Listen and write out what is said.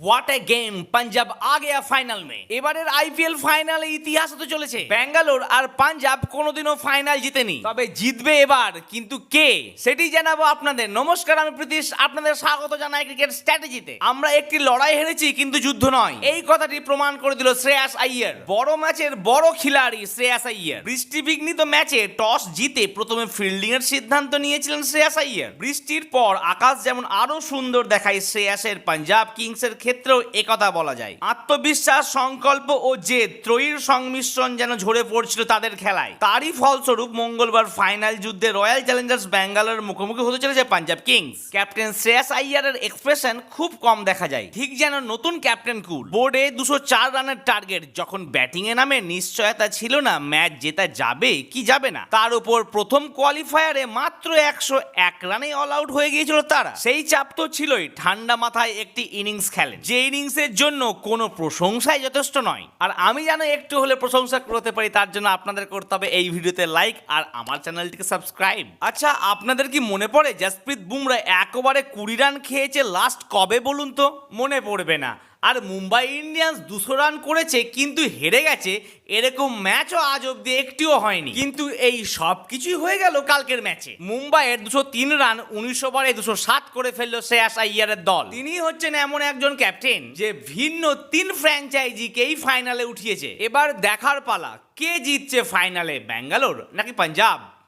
What a game, Punjab আ গয়া final মে। এবারের আইপিএল ফাইনালে ইতিহাস হতে চলেছে। ব্যাঙ্গালোর আর পাঞ্জাব কোনোদিনও ফাইনাল জিতেনি, তবে জিতবে এবার। কিন্তু কে, সেটি জানাবো আপনাদের। নমস্কার, আমি প্রীতিশ, আপনাদের স্বাগত জানাই ক্রিকেট স্ট্র্যাটেজিতে। আমরা একটি লড়াই হেরেছি কিন্তু যুদ্ধ নয়, এই কথাটি প্রমাণ করে দিল শ্রেয়াস আইয়ার। বড় ম্যাচের বড় খিলাড়ি শ্রেয়াস আইয়ার। বৃষ্টিবিঘ্নিত ম্যাচে টস জিতে প্রথমে ফিল্ডিং এর সিদ্ধান্ত নিয়েছিলেন শ্রেয়াস আইয়ার। বৃষ্টির পর আকাশ যেমন আরো সুন্দর দেখায় শ্রেয়াসের পাঞ্জাব কিংসের ক্ষেত্রেও একথা বলা যায়। আত্মবিশ্বাস, সংকল্প ও জেদ ত্রয়ীর সংমিশ্রণ যেন ঝরে পড়ছিল তাদের খেলায়। তারই ফলস্বরূপ মঙ্গলবার ফাইনাল যুদ্ধে রয়্যাল চ্যালেঞ্জার্স ব্যাঙ্গালোরের মুখোমুখি হতে চলেছে পাঞ্জাব কিংস। ক্যাপ্টেন শ্রেয়াস আইয়ারের এক্সপ্রেশন খুব কম দেখা যায়, ঠিক যেন নতুন ক্যাপ্টেন কুল। বোর্ডে 204 রানের টার্গেট, যখন ব্যাটিং এ নামে নিশ্চয়তা ছিল না ম্যাচ জেতা যাবে কি যাবে না। তার উপর প্রথম কোয়ালিফায়ারে মাত্র 101 রানে অল আউট হয়ে গিয়েছিল তারা। সেই চাপ তো ছিলই, ঠান্ডা মাথায় একটি ইনিংস খেলেন যে ইনিংসের জন্য কোনো প্রশংসাই যথেষ্ট নয়। আর আমি যেন একটু হলে প্রশংসা করতে পারি, তার জন্য আপনাদের করতে হবে এই ভিডিওতে লাইক আর আমার চ্যানেলটিকে সাবস্ক্রাইব। আচ্ছা, আপনাদের কি মনে পড়ে জসপ্রীত বুমরা 1 ওভারে 20 রান খেয়েছে লাস্ট কবে বলুন তো? মনে পড়বে না। আর মুম্বাই ইন্ডিয়ান্স 200 রান করেছে কিন্তু হেরে গেছে, এরকম ম্যাচও আজ অব্দি একটিও হয়নি। কিন্তু এই সব কিছুই হয়ে গেল কালকের ম্যাচে। মুম্বাইয়ের 203 রান 19 ওভারে 207 করে ফেললো শ্রেয়াস আইয়ারের দল। তিনি হচ্ছেন এমন একজন ক্যাপ্টেন যে ভিন্ন 3 ফ্র্যাঞ্চাইজিকেই ফাইনালে উঠিয়েছে। এবার দেখার পালা, কে জিতছে ফাইনালে, ব্যাঙ্গালোর নাকি পাঞ্জাব।